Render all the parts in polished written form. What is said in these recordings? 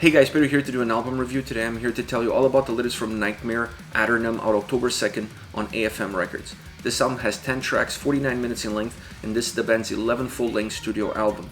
Hey guys, Peter here to do an album review. Today I'm here to tell you all about the latest from Nightmare, Aeternam, out October 2nd on AFM Records. This album has 10 tracks, 49 minutes in length, and this is the band's 11th full-length studio album.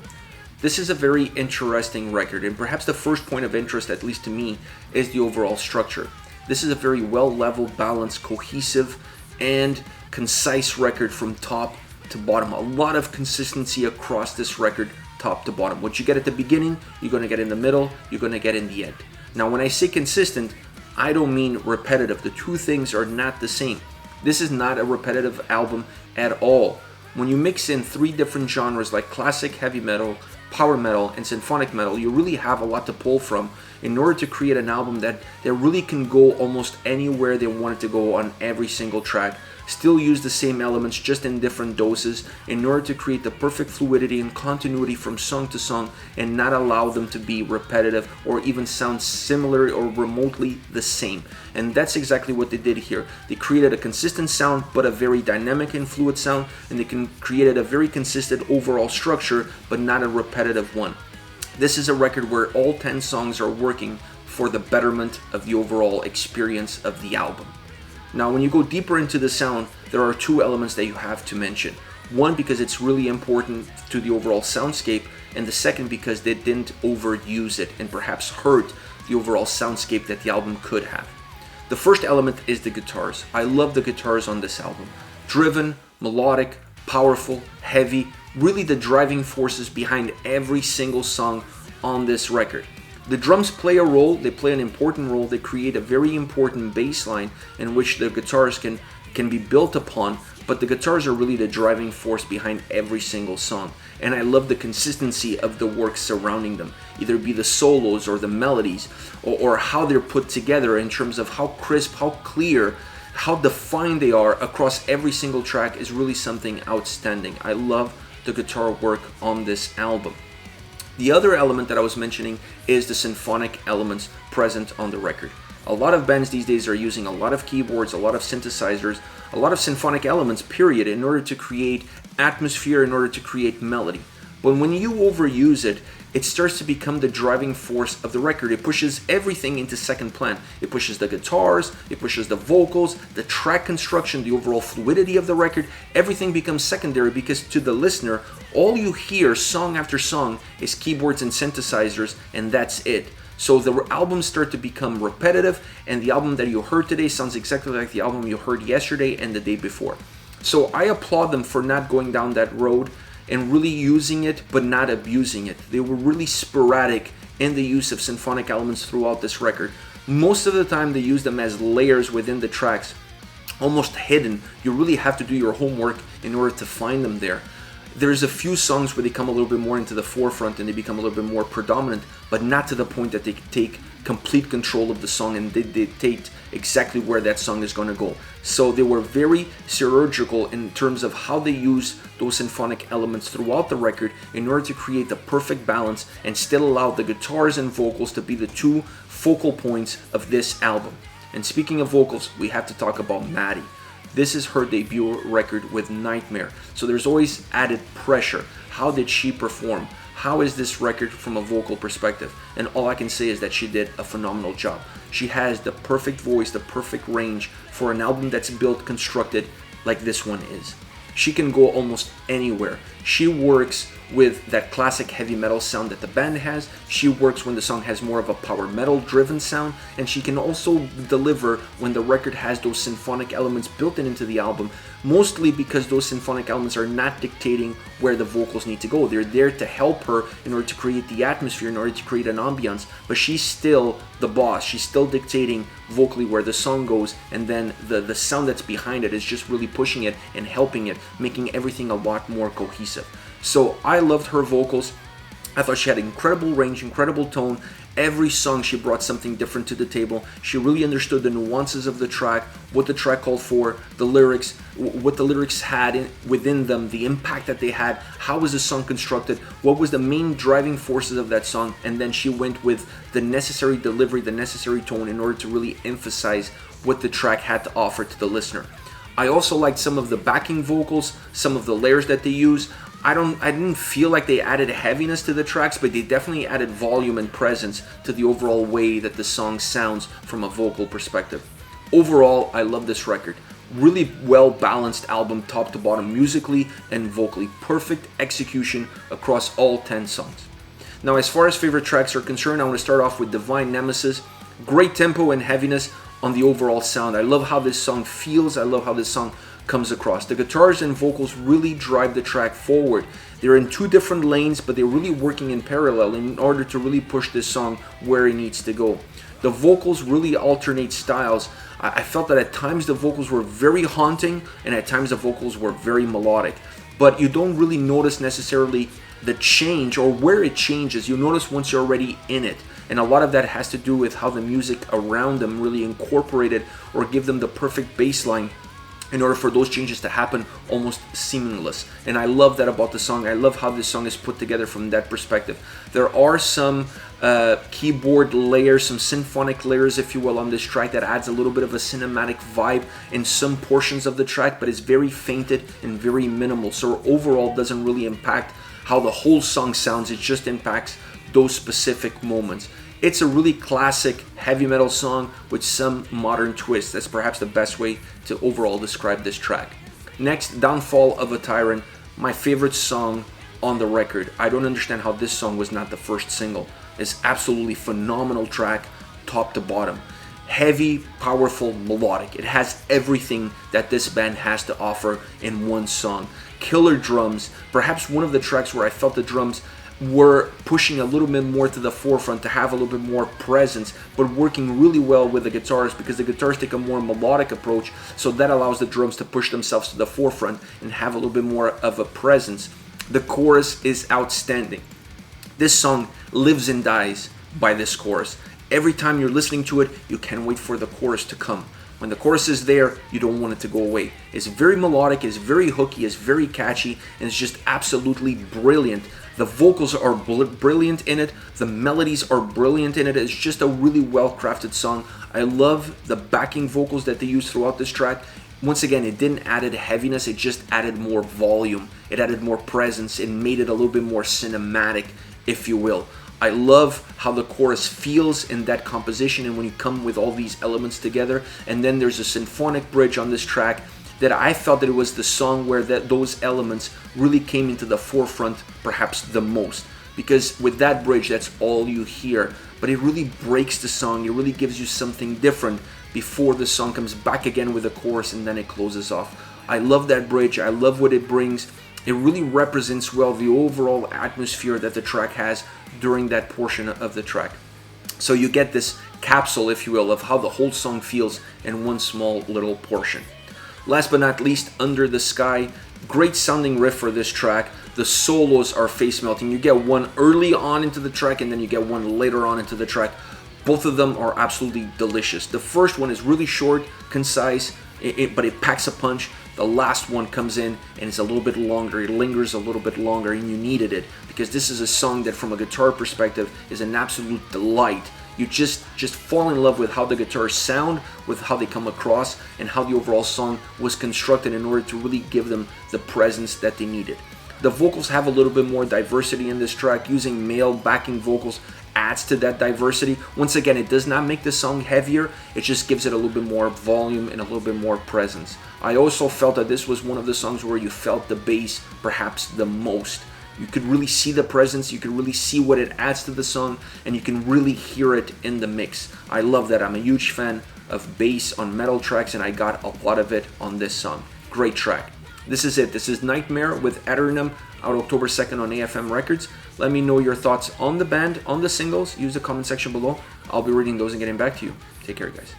This is a very interesting record, and perhaps the first point of interest, at least to me, is the overall structure. This is a very well-leveled, balanced, cohesive, and concise record from top to bottom. A lot of consistency across this record, top to bottom. What you get at the beginning, you're going to get in the middle, you're going to get in the end. Now, when I say consistent, I don't mean repetitive. The two things are not the same. This is not a repetitive album at all. When you mix in three different genres like classic heavy metal, power metal, and symphonic metal, you really have a lot to pull from in order to create an album that really can go almost anywhere they want it to go on every single track. Still use the same elements, just in different doses, in order to create the perfect fluidity and continuity from song to song and not allow them to be repetitive or even sound similar or remotely the same. And that's exactly what they did here. They created a consistent sound but a very dynamic and fluid sound, and they created a very consistent overall structure but not a repetitive one. This is a record where all 10 songs are working for the betterment of the overall experience of the album. Now, when you go deeper into the sound, there are two elements that you have to mention. One, because it's really important to the overall soundscape, and the second, because they didn't overuse it and perhaps hurt the overall soundscape that the album could have. The first element is the guitars. I love the guitars on this album. Driven, melodic, powerful, heavy, really the driving forces behind every single song on this record. The drums play a role, they play an important role, they create a very important bass line in which the guitars can be built upon, but the guitars are really the driving force behind every single song. And I love the consistency of the work surrounding them, either be the solos or the melodies, or how they're put together in terms of how crisp, how clear, how defined they are across every single track is really something outstanding. I love the guitar work on this album. The other element that I was mentioning is the symphonic elements present on the record. A lot of bands these days are using a lot of keyboards, a lot of synthesizers, a lot of symphonic elements, period, in order to create atmosphere, in order to create melody. But when you overuse it, it starts to become the driving force of the record. It pushes everything into second plan. It pushes the guitars, it pushes the vocals, the track construction, the overall fluidity of the record. Everything becomes secondary because to the listener, all you hear song after song is keyboards and synthesizers, and that's it. So the albums start to become repetitive, and the album that you heard today sounds exactly like the album you heard yesterday and the day before. So I applaud them for not going down that road and really using it but not abusing it. They were really sporadic in the use of symphonic elements throughout this record. Most of the time they use them as layers within the tracks, almost hidden. You really have to do your homework in order to find them there. There's a few songs where they come a little bit more into the forefront and they become a little bit more predominant, but not to the point that they take complete control of the song and they dictate exactly where that song is going to go. So they were very surgical in terms of how they use those symphonic elements throughout the record in order to create the perfect balance and still allow the guitars and vocals to be the two focal points of this album. And speaking of vocals, we have to talk about Maddie. This is her debut record with Nightmare, so there's always added pressure. How did she perform? How is this record from a vocal perspective? And all I can say is that she did a phenomenal job. She has the perfect voice, the perfect range for an album that's built, constructed like this one is. She can go almost anywhere. She works with that classic heavy metal sound that the band has. She works when the song has more of a power metal driven sound, and she can also deliver when the record has those symphonic elements built into the album, mostly because those symphonic elements are not dictating where the vocals need to go. They're there to help her in order to create the atmosphere, in order to create an ambiance, but she's still the boss. She's still dictating vocally where the song goes, and then the sound that's behind it is just really pushing it and helping it, making everything a lot more cohesive. So I loved her vocals. I thought she had incredible range, incredible tone. Every song she brought something different to the table. She really understood the nuances of the track, what the track called for, the lyrics, what the lyrics had within them, the impact that they had, how was the song constructed, what was the main driving forces of that song, and then she went with the necessary delivery, the necessary tone in order to really emphasize what the track had to offer to the listener. I also liked some of the backing vocals, some of the layers that they use. I didn't feel like they added heaviness to the tracks, but they definitely added volume and presence to the overall way that the song sounds from a vocal perspective. Overall, I love this record. Really well balanced album top to bottom, musically and vocally. Perfect execution across all 10 songs. Now, as far as favorite tracks are concerned, I want to start off with Divine Nemesis. Great tempo and heaviness on the overall sound. I love how this song feels. I love how this song comes across. The guitars and vocals really drive the track forward. They're in two different lanes, but they're really working in parallel in order to really push this song where it needs to go. The vocals really alternate styles. I felt that at times the vocals were very haunting and at times the vocals were very melodic. But you don't really notice necessarily the change or where it changes. You notice once you're already in it. And a lot of that has to do with how the music around them really incorporated or give them the perfect bass line in order for those changes to happen almost seamless. And I love that about the song. I love how this song is put together from that perspective. There are some keyboard layers, some symphonic layers, if you will, on this track that adds a little bit of a cinematic vibe in some portions of the track, but it's very fainted and very minimal. So overall doesn't really impact how the whole song sounds. It just impacts those specific moments. It's a really classic heavy metal song with some modern twist. That's perhaps the best way to overall describe this track. Next, Downfall of a Tyrant, my favorite song on the record. I don't understand how this song was not the first single. It's absolutely phenomenal track, top to bottom. Heavy, powerful, melodic. It has everything that this band has to offer in one song. Killer drums, perhaps one of the tracks where I felt the drums were pushing a little bit more to the forefront to have a little bit more presence, but working really well with the guitars because the guitars take a more melodic approach, so that allows the drums to push themselves to the forefront and have a little bit more of a presence. The chorus is outstanding. This song lives and dies by this chorus. Every time you're listening to it, you can't wait for the chorus to come. When the chorus is there, you don't want it to go away. It's very melodic, it's very hooky, it's very catchy, and it's just absolutely brilliant. The vocals are brilliant in it. The melodies are brilliant in it. It's just a really well-crafted song. I love the backing vocals that they use throughout this track. Once again, it didn't add heaviness, it just added more volume. It added more presence. It made it a little bit more cinematic, if you will. I love how the chorus feels in that composition and when you come with all these elements together. And then there's a symphonic bridge on this track that I felt that it was the song where those elements really came into the forefront perhaps the most. Because with that bridge, that's all you hear. But it really breaks the song. It really gives you something different before the song comes back again with the chorus and then it closes off. I love that bridge. I love what it brings. It really represents well the overall atmosphere that the track has during that portion of the track. So you get this capsule, if you will, of how the whole song feels in one small little portion. Last but not least, Under the Sky. Great sounding riff for this track. The solos are face melting. You get one early on into the track and then you get one later on into the track. Both of them are absolutely delicious. The first one is really short, concise, but it packs a punch. The last one comes in and it's a little bit longer. It lingers a little bit longer and you needed it because this is a song that from a guitar perspective is an absolute delight. You just fall in love with how the guitars sound, with how they come across, and how the overall song was constructed in order to really give them the presence that they needed. The vocals have a little bit more diversity in this track. Using male backing vocals adds to that diversity. Once again, it does not make the song heavier, it just gives it a little bit more volume and a little bit more presence. I also felt that this was one of the songs where you felt the bass perhaps the most. You could really see the presence, you could really see what it adds to the song, and you can really hear it in the mix. I love that. I'm a huge fan of bass on metal tracks, and I got a lot of it on this song. Great track. This is it. This is Nightmare with Aeternam, out October 2nd on AFM Records. Let me know your thoughts on the band, on the singles. Use the comment section below. I'll be reading those and getting back to you. Take care, guys.